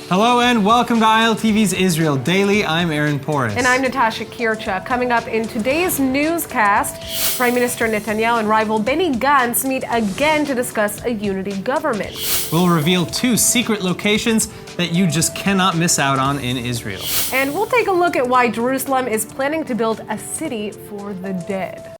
Hello and welcome to ILTV's Israel Daily. I'm Aaron Porras. And I'm Natasha Kircha. Coming up in today's newscast, Prime Minister Netanyahu and rival Benny Gantz meet again to discuss a unity government. We'll reveal 2 secret locations that you just cannot miss out on in Israel. And we'll take a look at why Jerusalem is planning to build a city for the dead.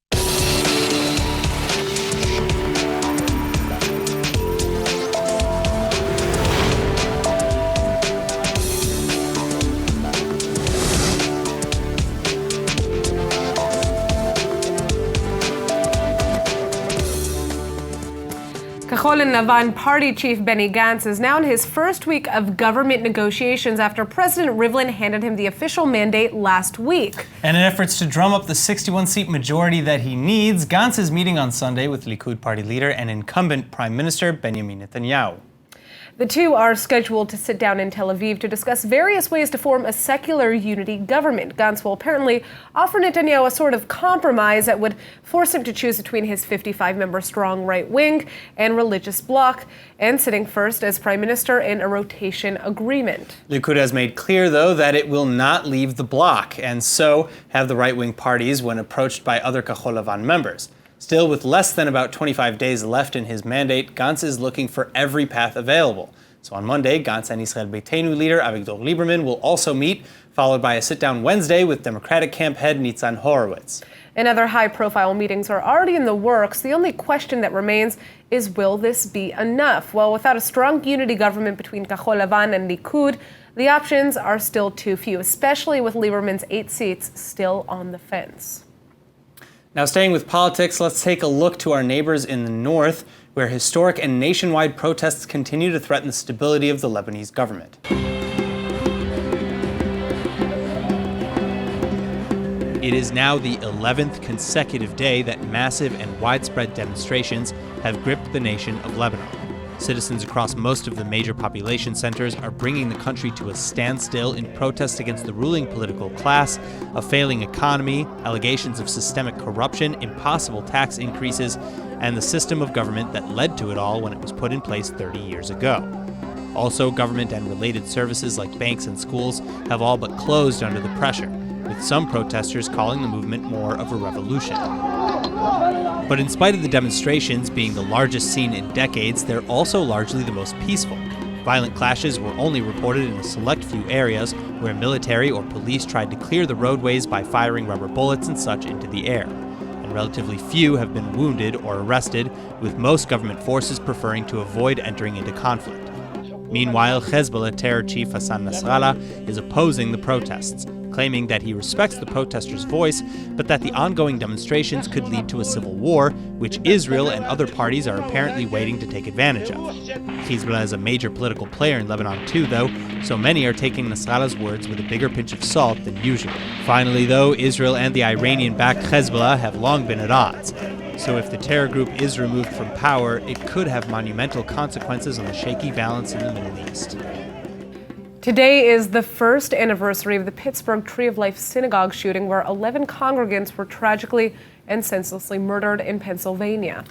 Kachol and Lavan party chief Benny Gantz is now in his first week of government negotiations after President Rivlin handed him the official mandate last week. And in efforts to drum up the 61-seat majority that he needs, Gantz is meeting on Sunday with Likud party leader and incumbent Prime Minister Benjamin Netanyahu. The two are scheduled to sit down in Tel Aviv to discuss various ways to form a secular unity government. Gantz will apparently offer Netanyahu a sort of compromise that would force him to choose between his 55-member strong right wing and religious bloc, and sitting first as prime minister in a rotation agreement. Likud has made clear, though, that it will not leave the bloc, and so have the right-wing parties when approached by other Kachol Lavan members. Still, with less than about 25 days left in his mandate, Gantz is looking for every path available. So on Monday, Gantz and Israel Beitenu leader Avigdor Lieberman will also meet, followed by a sit-down Wednesday with Democratic camp head Nitzan Horowitz. And other high-profile meetings are already in the works. The only question that remains is, will this be enough? Well, without a strong unity government between Kachol Lavan and Likud, the options are still too few, especially with Lieberman's 8 seats still on the fence. Now, staying with politics, let's take a look to our neighbors in the north, where historic and nationwide protests continue to threaten the stability of the Lebanese government. It is now the 11th consecutive day that massive and widespread demonstrations have gripped the nation of Lebanon. Citizens across most of the major population centers are bringing the country to a standstill in protest against the ruling political class, a failing economy, allegations of systemic corruption, impossible tax increases, and the system of government that led to it all when it was put in place 30 years ago. Also, government and related services like banks and schools have all but closed under the pressure, with some protesters calling the movement more of a revolution. But in spite of the demonstrations being the largest seen in decades, they're also largely the most peaceful. Violent clashes were only reported in a select few areas where military or police tried to clear the roadways by firing rubber bullets and such into the air. And relatively few have been wounded or arrested, with most government forces preferring to avoid entering into conflict. Meanwhile, Hezbollah terror chief Hassan Nasrallah is opposing the protests, claiming that he respects the protesters' voice, but that the ongoing demonstrations could lead to a civil war, which Israel and other parties are apparently waiting to take advantage of. Hezbollah is a major political player in Lebanon too, though, so many are taking Nasrallah's words with a bigger pinch of salt than usual. Finally, though, Israel and the Iranian-backed Hezbollah have long been at odds. So if the terror group is removed from power, it could have monumental consequences on the shaky balance in the Middle East. Today is the first anniversary of the Pittsburgh Tree of Life synagogue shooting, where 11 congregants were tragically and senselessly murdered in Pennsylvania.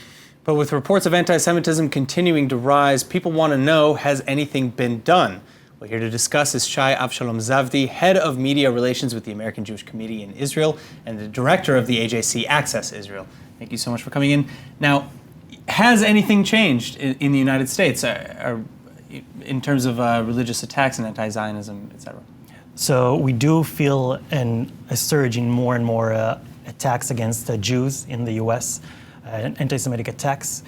But with reports of anti-Semitism continuing to rise, people want to know, has anything been done? Well, here to discuss is Shai Avshalom Zavdi, head of media relations with the American Jewish Committee in Israel and the director of the AJC Access Israel. Thank you so much for coming in. Now, has anything changed in the United States in terms of religious attacks and anti-Zionism, etc.? So we do feel a surge in more and more attacks against Jews in the U.S., anti-Semitic attacks.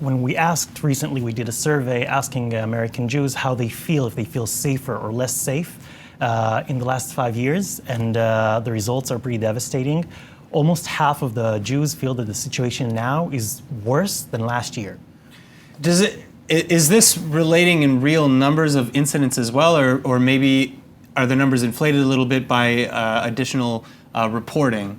When we asked recently, we did a survey asking American Jews how they feel, if they feel safer or less safe in the last 5 years, and the results are pretty devastating. Almost half of the Jews feel that the situation now is worse than last year. Is this relating in real numbers of incidents as well, or maybe are the numbers inflated a little bit by additional reporting?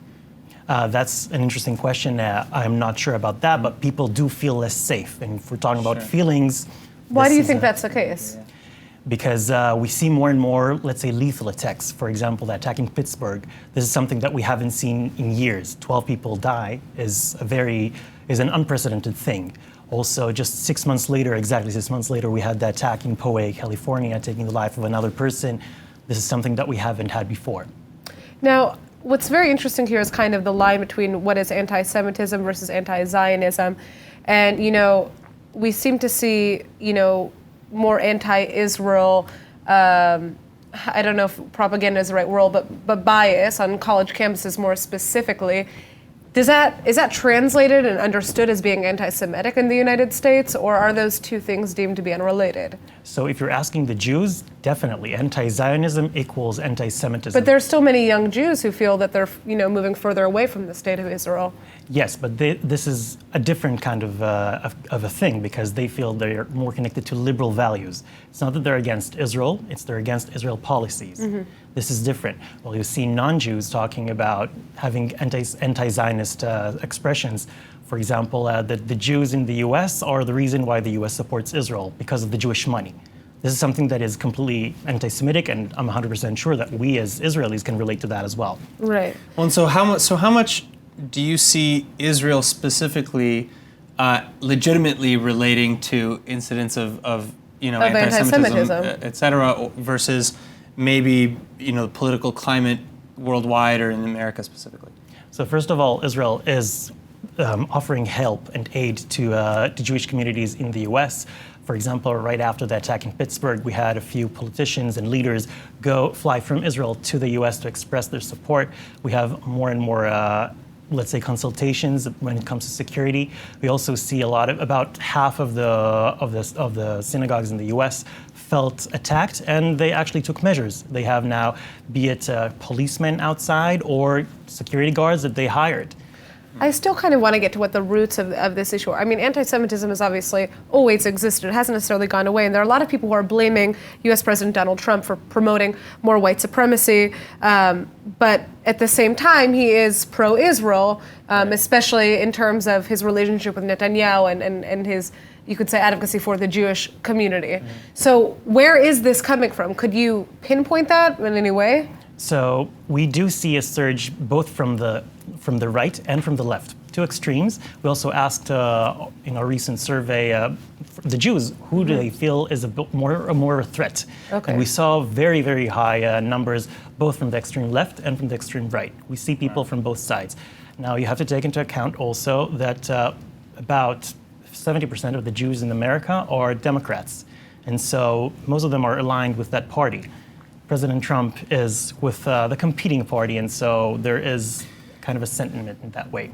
That's an interesting question. I'm not sure about that, but people do feel less safe. And if we're talking about feelings... Why do you think that's the case? Because we see more and more, let's say, lethal attacks. For example, the attack in Pittsburgh. This is something that we haven't seen in years. 12 people die is an unprecedented thing. Also, just 6 months later, exactly 6 months later, we had the attack in Poway, California, taking the life of another person. This is something that we haven't had before. Now, what's very interesting here is kind of the line between what is anti-Semitism versus anti-Zionism. And, we seem to see, more anti-Israel, I don't know if propaganda is the right word, but bias on college campuses more specifically. Is that translated and understood as being anti-Semitic in the United States, or are those two things deemed to be unrelated? So if you're asking the Jews, definitely anti-Zionism equals anti-Semitism. But there's still many young Jews who feel that they're, moving further away from the state of Israel. Yes, but this is a different kind of a thing, because they feel they're more connected to liberal values. It's not that they're against Israel, they're against Israel policies. Mm-hmm. This is different. Well, you see non-Jews talking about having anti-Zionist expressions. For example, the Jews in the U.S. are the reason why the U.S. supports Israel, because of the Jewish money. This is something that is completely anti-Semitic, and I'm 100% sure that we as Israelis can relate to that as well. Right. Well, and so how much do you see Israel specifically legitimately relating to incidents of anti-Semitism, et cetera, versus maybe the political climate worldwide or in America specifically? So first of all, Israel is offering help and aid to Jewish communities in the U.S. For example, right after the attack in Pittsburgh, we had a few politicians and leaders fly from Israel to the U.S. to express their support. We have more and more let's say consultations when it comes to security. We also see about half of the synagogues in the U.S. felt attacked, and they actually took measures. They have now, be it policemen outside or security guards that they hired. I still kind of want to get to what the roots of this issue are. I mean, anti-Semitism has obviously always existed. It hasn't necessarily gone away. And there are a lot of people who are blaming U.S. President Donald Trump for promoting more white supremacy. But at the same time, he is pro-Israel, especially in terms of his relationship with Netanyahu and his, you could say, advocacy for the Jewish community. Mm-hmm. So where is this coming from? Could you pinpoint that in any way? So we do see a surge both from the right and from the left, two extremes. We also asked in our recent survey the Jews, who do they feel is a more a threat? Okay. And we saw very, very high numbers both from the extreme left and from the extreme right. We see people from both sides. Now you have to take into account also that about 70% of the Jews in America are Democrats. And so most of them are aligned with that party. President Trump is with the competing party, and so there is kind of a sentiment in that way.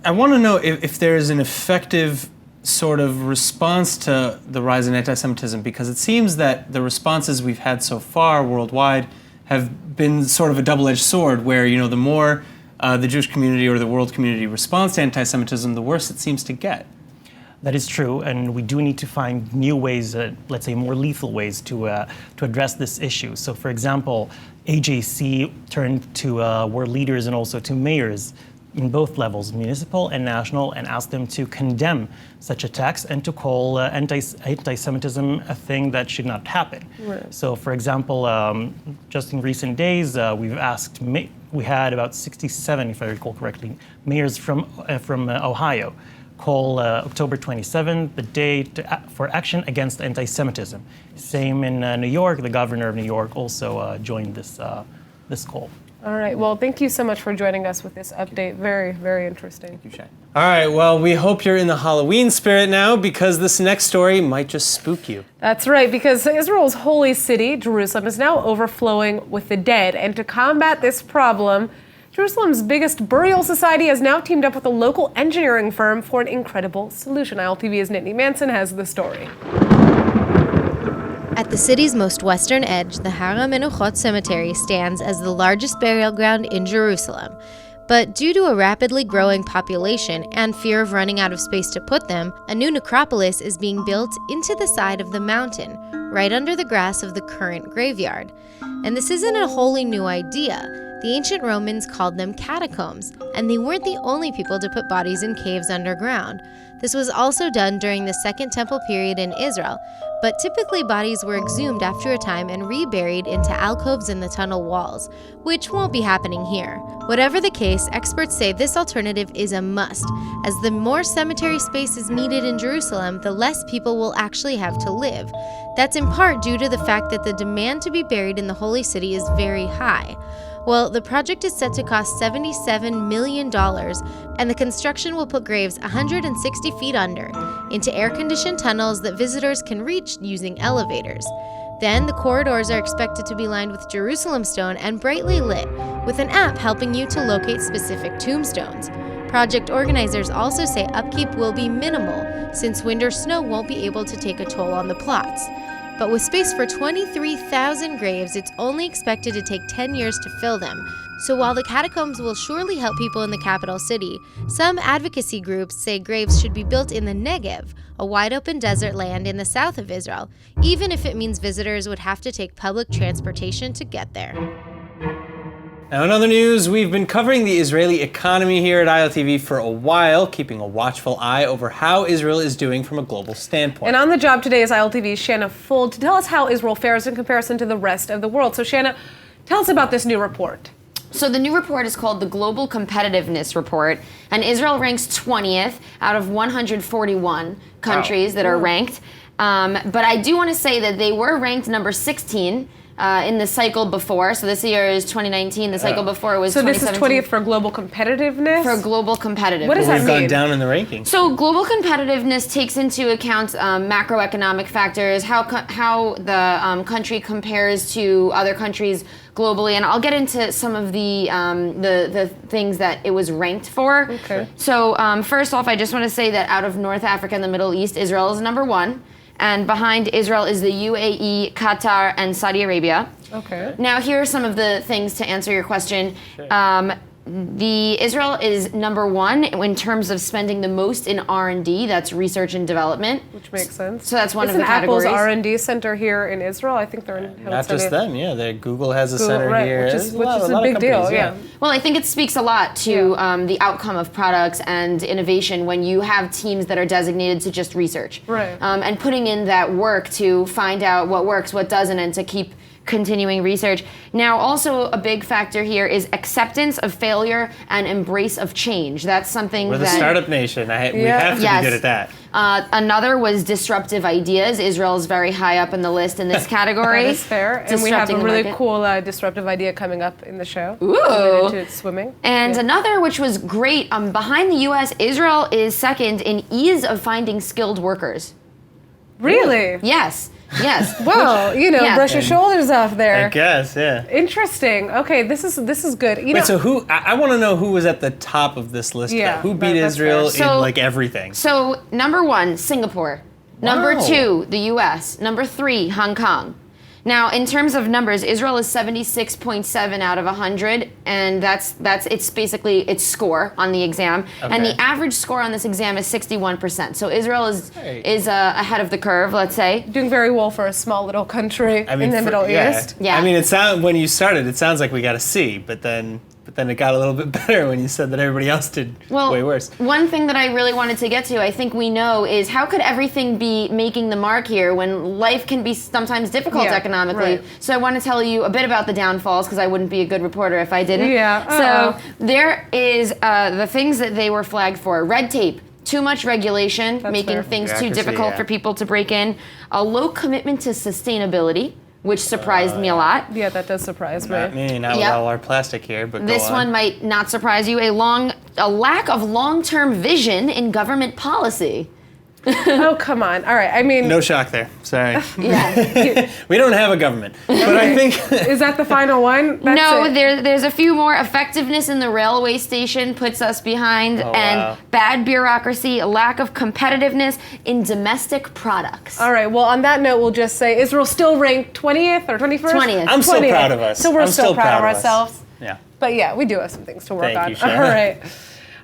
I want to know if there is an effective sort of response to the rise in anti-Semitism, because it seems that the responses we've had so far worldwide have been sort of a double-edged sword, where the more the Jewish community or the world community responds to anti-Semitism, the worse it seems to get. That is true, and we do need to find new ways, let's say more lethal ways to address this issue. So for example, AJC turned to world leaders and also to mayors in both levels, municipal and national, and asked them to condemn such attacks and to call anti-Semitism a thing that should not happen. Right. So for example, just in recent days, we had about 67, if I recall correctly, mayors from Ohio call October 27th the day for action against anti-Semitism. Same in New York. The governor of New York also joined this call. All right. Well, thank you so much for joining us with this update. Very, very interesting. Thank you, Shay. All right. Well, we hope you're in the Halloween spirit now, because this next story might just spook you. That's right, because Israel's holy city, Jerusalem, is now overflowing with the dead. And to combat this problem, Jerusalem's biggest burial society has now teamed up with a local engineering firm for an incredible solution. ILTV's Nittany Manson has the story. At the city's most western edge, the Har HaMenuchot Cemetery stands as the largest burial ground in Jerusalem. But due to a rapidly growing population and fear of running out of space to put them, a new necropolis is being built into the side of the mountain, right under the grass of the current graveyard. And this isn't a wholly new idea. The ancient Romans called them catacombs, and they weren't the only people to put bodies in caves underground. This was also done during the Second Temple period in Israel, but typically bodies were exhumed after a time and reburied into alcoves in the tunnel walls, which won't be happening here. Whatever the case, experts say this alternative is a must, as the more cemetery space is needed in Jerusalem, the less people will actually have to live. That's in part due to the fact that the demand to be buried in the Holy City is very high. Well, the project is set to cost $77 million, and the construction will put graves 160 feet under, into air-conditioned tunnels that visitors can reach using elevators. Then, the corridors are expected to be lined with Jerusalem stone and brightly lit, with an app helping you to locate specific tombstones. Project organizers also say upkeep will be minimal, since wind or snow won't be able to take a toll on the plots. But with space for 23,000 graves, it's only expected to take 10 years to fill them. So while the catacombs will surely help people in the capital city, some advocacy groups say graves should be built in the Negev, a wide-open desert land in the south of Israel, even if it means visitors would have to take public transportation to get there. Now, in other news, we've been covering the Israeli economy here at ILTV for a while, keeping a watchful eye over how Israel is doing from a global standpoint. And on the job today is ILTV's Shanna Fuld to tell us how Israel fares in comparison to the rest of the world. So, Shanna, tell us about this new report. So the new report is called the Global Competitiveness Report, and Israel ranks 20th out of 141 countries that are ranked. But I do want to say that they were ranked number 16 in the cycle before. So this year is 2019. The cycle before was 2017. So this is 20th for global competitiveness? For global competitiveness. What does that We've mean? gone down in the rankings. So global competitiveness takes into account macroeconomic factors, how the country compares to other countries globally, and I'll get into some of the things that it was ranked for. Okay. So first off, I just want to say that out of North Africa and the Middle East, Israel is number 1. And behind Israel is the UAE, Qatar, and Saudi Arabia. Okay. Now, here are some of the things to answer your question. Sure. Israel is number 1 in terms of spending the most in R&D. That's research and development. Which makes sense. So that's one of the Isn't categories. Apple's R&D center here in Israel? I think they're in Not just them, yeah. Google has a center right, here. which is a big deal, yeah. Well, I think it speaks a lot to the outcome of products and innovation when you have teams that are designated to just research. Right. And putting in that work to find out what works, what doesn't, and to keep continuing research. Now, also a big factor here is acceptance of failure and embrace of change. That's something We're the startup nation. We have to be good at that. Another was disruptive ideas. Israel is very high up in the list in this category. That is fair. And we have a really cool disruptive idea coming up in the show. Ooh. Into swimming. And another, which was great, behind the U.S., Israel is second in ease of finding skilled workers. Really? Yes. Yes. Well, brush your shoulders off there. I guess, yeah. Interesting. Okay, this is good. Wait, so who? I want to know who was at the top of this list. Yeah, who beat Israel fair. in like everything? So number 1, Singapore. Number 2, the U.S. Number 3, Hong Kong. Now, in terms of numbers, Israel is 76.7 out of 100, and that's it's basically its score on the exam. Okay. And the average score on this exam is 61%. So Israel is ahead of the curve, let's say. Doing very well for a small little country in the Middle East. Yeah. I mean, when you started, it sounds like we got a C, but then it got a little bit better when you said that everybody else did way worse. One thing that I really wanted to get to, I think we know, is how could everything be making the mark here when life can be sometimes difficult economically? Right. So I want to tell you a bit about the downfalls, because I wouldn't be a good reporter if I didn't. Yeah. So there is the things that they were flagged for. Red tape. Too much regulation, making things too difficult for people to break in. A low commitment to sustainability, which surprised me a lot. Yeah, that does surprise me. Not me, not with all our plastic here, but this one might not surprise you. A lack of long-term vision in government policy. Oh, come on. All right, I mean... No shock there. Sorry. Yeah. We don't have a government. But I think... Is that the final one? There's a few more. Effectiveness in the railway station puts us behind. Bad bureaucracy, a lack of competitiveness in domestic products. All right, well, on that note, we'll just say Israel's still ranked 20th or 21st? 20th. I'm still proud of us. So we're still proud of ourselves. Yeah. But yeah, we do have some things to work on. Thank you, Shanna. All right.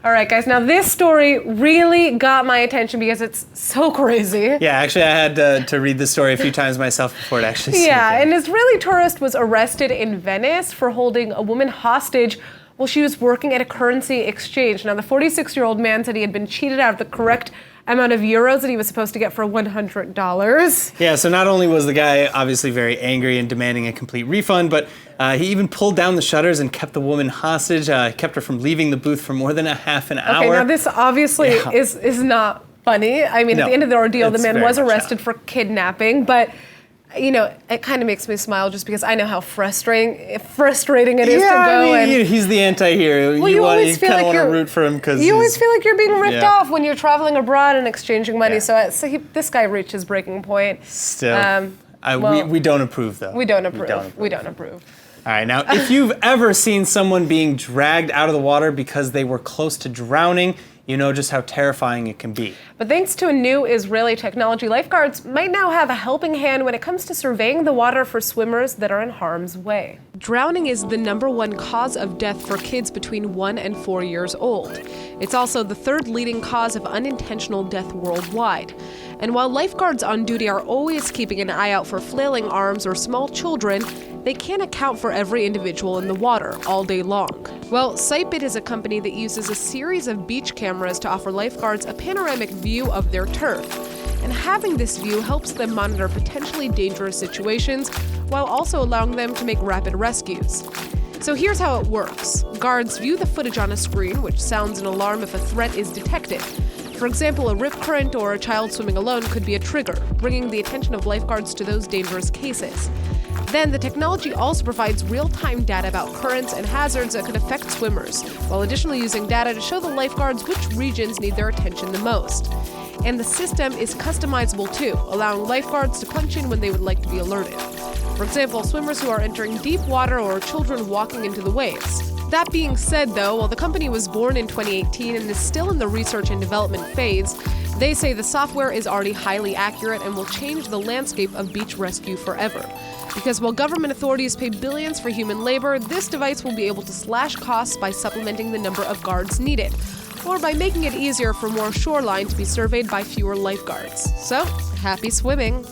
All right, guys. Now this story really got my attention because it's so crazy. Yeah, actually, I had to read the story a few times myself before it actually Yeah, an Israeli tourist was arrested in Venice for holding a woman hostage while she was working at a currency exchange. Now, the 46-year-old man said he had been cheated out of the correct amount of euros that he was supposed to get for $100. Yeah, so not only was the guy obviously very angry and demanding a complete refund, but he even pulled down the shutters and kept the woman hostage, kept her from leaving the booth for more than a half an hour. Okay, now this obviously is not funny. I mean, at the end of the ordeal, the man was arrested for kidnapping, but you know, it kind of makes me smile just because I know how frustrating it is to go. I mean, he's the anti-hero. Well, you always feel kind of like want to root for him because you always feel like you're being ripped off when you're traveling abroad and exchanging money. Yeah. So this guy reached his breaking point. Still, we don't approve, though. We don't approve. All right, now, if you've ever seen someone being dragged out of the water because they were close to drowning, you know just how terrifying it can be. But thanks to a new Israeli technology, lifeguards might now have a helping hand when it comes to surveying the water for swimmers that are in harm's way. Drowning is the #1 cause of death for kids between 1 and 4 years old. It's also the third leading cause of unintentional death worldwide. And while lifeguards on duty are always keeping an eye out for flailing arms or small children, they can't account for every individual in the water all day long. Well, Sightbit is a company that uses a series of beach cameras to offer lifeguards a panoramic view of their turf. And having this view helps them monitor potentially dangerous situations while also allowing them to make rapid rescues. So here's how it works. Guards view the footage on a screen, which sounds an alarm if a threat is detected. For example, a rip current or a child swimming alone could be a trigger, bringing the attention of lifeguards to those dangerous cases. Then the technology also provides real-time data about currents and hazards that could affect swimmers, while additionally using data to show the lifeguards which regions need their attention the most. And the system is customizable too, allowing lifeguards to punch in when they would like to be alerted. For example, swimmers who are entering deep water or children walking into the waves. That being said, though, while the company was born in 2018 and is still in the research and development phase, they say the software is already highly accurate and will change the landscape of beach rescue forever. Because while government authorities pay billions for human labor, this device will be able to slash costs by supplementing the number of guards needed, or by making it easier for more shoreline to be surveyed by fewer lifeguards. So, happy swimming!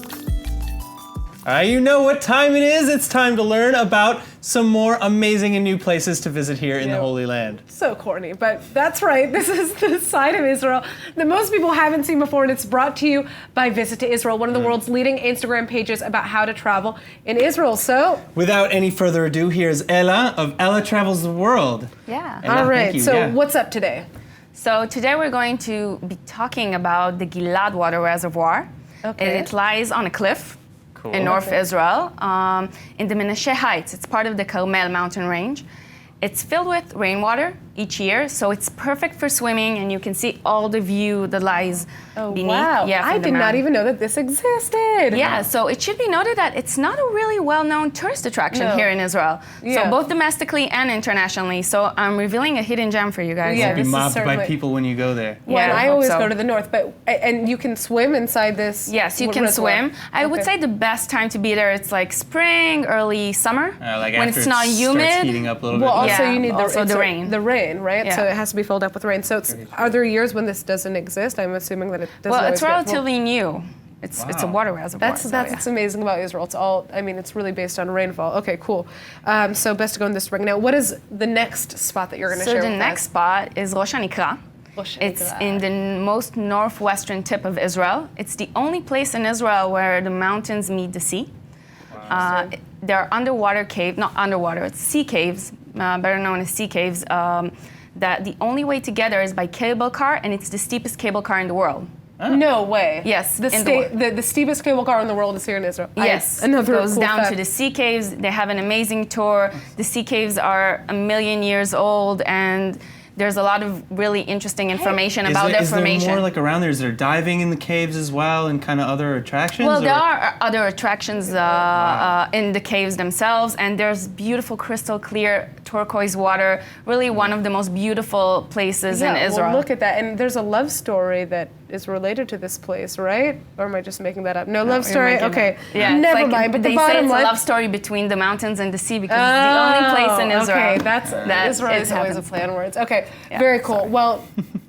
You know what time it is. It's time to learn about some more amazing and new places to visit here in the Holy Land. So corny, but that's right. This is the side of Israel that most people haven't seen before, and it's brought to you by Visit to Israel, one of the world's leading Instagram pages about how to travel in Israel. So, without any further ado, here's Ella of Ella Travels the World. Yeah. Ella, all right. So, what's up today? So today we're going to be talking about the Gilad Water Reservoir. Okay. It lies on a cliff in North Israel, in the Menashe Heights. It's part of the Carmel mountain range. It's filled with rainwater each year, so it's perfect for swimming, and you can see all the view that lies beneath. Wow. Yeah, I did not even know that this existed. Yeah, so it should be noted that it's not a really well-known tourist attraction here in Israel. So both domestically and internationally. So I'm revealing a hidden gem for you guys. Yeah, You'll be mobbed by people when you go there. Well, I always go to the north, and you can swim inside this. Yes, you can swim. I would say the best time to be there, it's like spring, early summer, like when after it's not humid. Starts heating up a little bit. Well, also you need the rain. The rain, right? Yeah. So it has to be filled up with rain. So are there years when this doesn't exist? I'm assuming that it doesn't. Well, it's always relatively new. It's a water reservoir. That's what's amazing about Israel. It's all, I mean, it's really based on rainfall. Okay, cool. So best to go in this spring. Now, what is the next spot that you're going to share with us? So the next spot is Rosh Hanikra. It's in the most northwestern tip of Israel. It's the only place in Israel where the mountains meet the sea. There are underwater caves, not underwater, it's sea caves, better known as sea caves, that the only way to get there is by cable car, and it's the steepest cable car in the world. No way. Yes. The steepest cable car in the world is here in Israel. Yes. Another goes cool down fact. to the sea caves. They have an amazing tour. The sea caves are 1 million years old, and there's a lot of really interesting information about their formation. Is there more like around there? Is there diving in the caves as well and kind of other attractions? Well, there are other attractions in the caves themselves, and there's beautiful crystal clear turquoise water. Really one of the most beautiful places in Israel. Well, look at that. And there's a love story that is related to this place, right? Or am I just making that up? No, love story? Okay. Yeah, never mind. But they the say bottom it's line... a love story between the mountains and the sea because it's the only place in Israel. Okay, that Israel is always a play on words. Okay, very cool. Sorry. Well,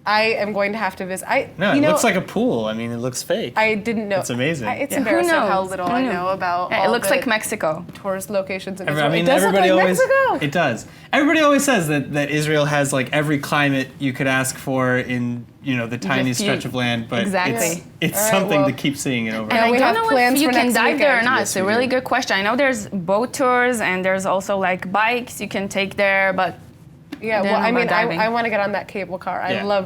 I am going to have to visit. It looks like a pool. I mean, it looks fake. I didn't know. It's amazing. It's embarrassing how little I know about all it looks the like Mexico. tourist locations in Israel. I mean, it does everybody look like always, Mexico. It does. Everybody always says that Israel has like every climate you could ask for in the tiniest stretch of land, but it's All right, something well, to keep seeing it over. And we I don't have know plans if you for can next dive there or weekend. not. Yes, It's a we really do. good question. I know there's boat tours and there's also like bikes you can take there, but Yeah, well, I mean, I want to get on that cable car. I love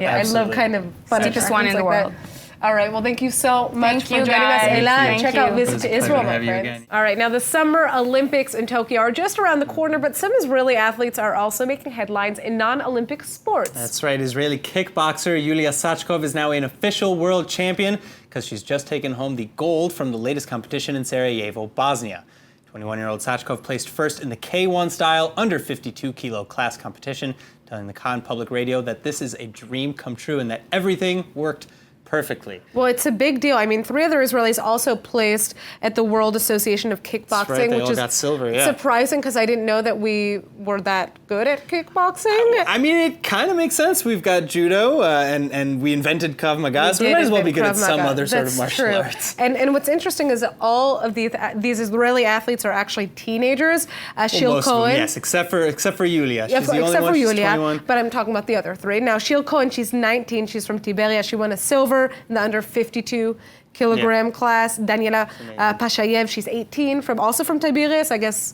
kind of fun Cheapest one in the like world. that. All right, well, thank you so much for you, joining us, guys. Ela. Thank Check you. out Visit It was a to Israel, pleasure to my have you friends. again. All right, now the Summer Olympics in Tokyo are just around the corner, but some Israeli athletes are also making headlines in non-Olympic sports. That's right. Israeli kickboxer Yulia Sachkov is now an official world champion because she's just taken home the gold from the latest competition in Sarajevo, Bosnia. 21-year-old Sachkov placed first in the K1 style under 52 kilo class competition, telling the Khan Public Radio that this is a dream come true and that everything worked perfectly. Well, it's a big deal. I mean, 3 other Israelis also placed at the World Association of Kickboxing, That's right, they which all is got silver, yeah. surprising because I didn't know that we were that good at kickboxing. I mean, it kind of makes sense. We've got judo, and we invented Krav Maga, so we might as well be good at some other sort of martial arts. And what's interesting is that all of these Israeli athletes are actually teenagers. Shil Most of them, Cohen. yes, except for Yulia. Yeah, She's the only except one. for She's Yulia, 21. but I'm talking about the other 3. Now, Shil Cohen, she's 19. She's from Tiberia. She won a silver in the under 52 kilogram class. Daniela Pashayev, she's 18, also from Tiberias. I guess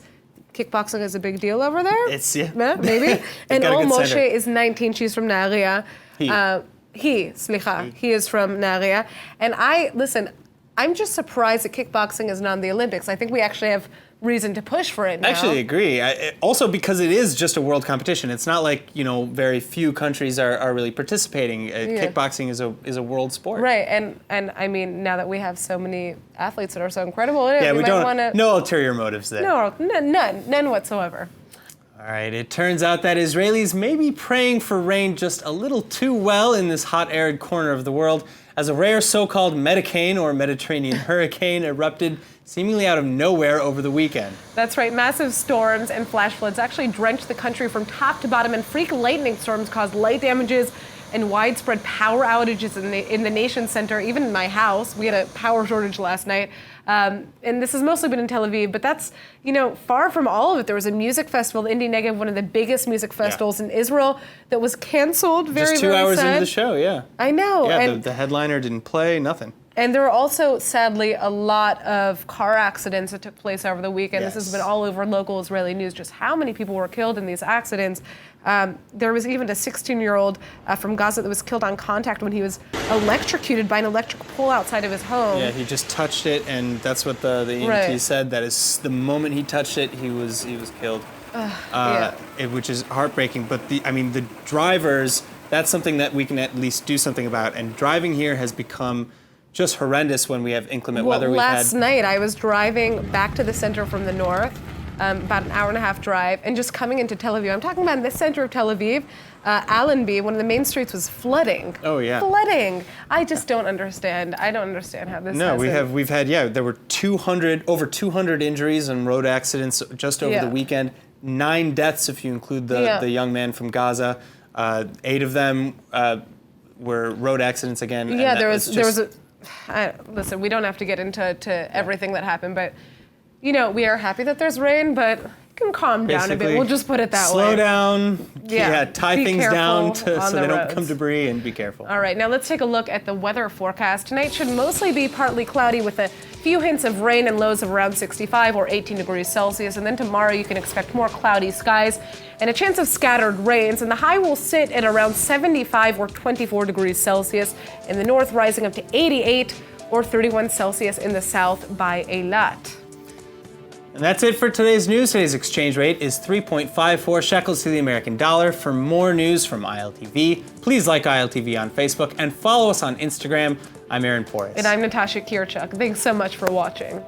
kickboxing is a big deal over there. It's maybe. And got a good Moshe center. is 19. She's from Nahariya. He is from Nahariya. And I'm just surprised that kickboxing is not in the Olympics. I think we actually have reason to push for it now. I actually agree. Also because it is just a world competition. It's not like, very few countries are really participating. Kickboxing is a world sport. Right, and I mean, now that we have so many athletes that are so incredible, Yeah, we might don't. wanna, No ulterior motives there. No, none whatsoever. All right, it turns out that Israelis may be praying for rain just a little too well in this hot, arid corner of the world, as a rare so-called Medicane or Mediterranean hurricane erupted seemingly out of nowhere over the weekend. That's right, massive storms and flash floods actually drenched the country from top to bottom, and freak lightning storms caused light damages and widespread power outages in the nation's center. Even in my house, we had a power shortage last night. And this has mostly been in Tel Aviv, but that's, far from all of it. There was a music festival, the Indie Negev, one of the biggest music festivals in Israel, that was canceled. Just 2 hours into the show, yeah. I know. Yeah, and the headliner didn't play, nothing. And there were also, sadly, a lot of car accidents that took place over the weekend. Yes. This has been all over local Israeli news, just how many people were killed in these accidents. There was even a 16-year-old from Gaza that was killed on contact when he was electrocuted by an electric pole outside of his home. Yeah, he just touched it, and that's what the EMT said. That is the moment he touched it, he was killed. Which is heartbreaking. But the drivers, that's something that we can at least do something about. And driving here has become just horrendous when we have inclement weather. Last night I was driving back to the center from the north, about an hour and a half drive, and just coming into Tel Aviv. I'm talking about in the center of Tel Aviv. Allenby, one of the main streets, was flooding. Oh yeah. Flooding. I just don't understand. I don't understand how this. No, we've had there were over 200 injuries and road accidents just over the weekend. 9 deaths if you include the young man from Gaza. 8 of them were road accidits again. Yeah, there was listen, we don't have to get into everything that happened, but we are happy that there's rain, but you can calm down a bit. We'll just put it that way. Slow down. Yeah, tie be things down so the they don't roads. come debris, and be careful. All right, now let's take a look at the weather forecast. Tonight should mostly be partly cloudy with a few hints of rain and lows of around 65 or 18 degrees Celsius. And then tomorrow you can expect more cloudy skies and a chance of scattered rains. And the high will sit at around 75 or 24 degrees Celsius in the north, rising up to 88 or 31 Celsius in the south by Eilat. And that's it for today's news. Today's exchange rate is 3.54 shekels to the American dollar. For more news from ILTV, please like ILTV on Facebook and follow us on Instagram. I'm Aaron Porras. And I'm Natasha Kirchuk. Thanks so much for watching.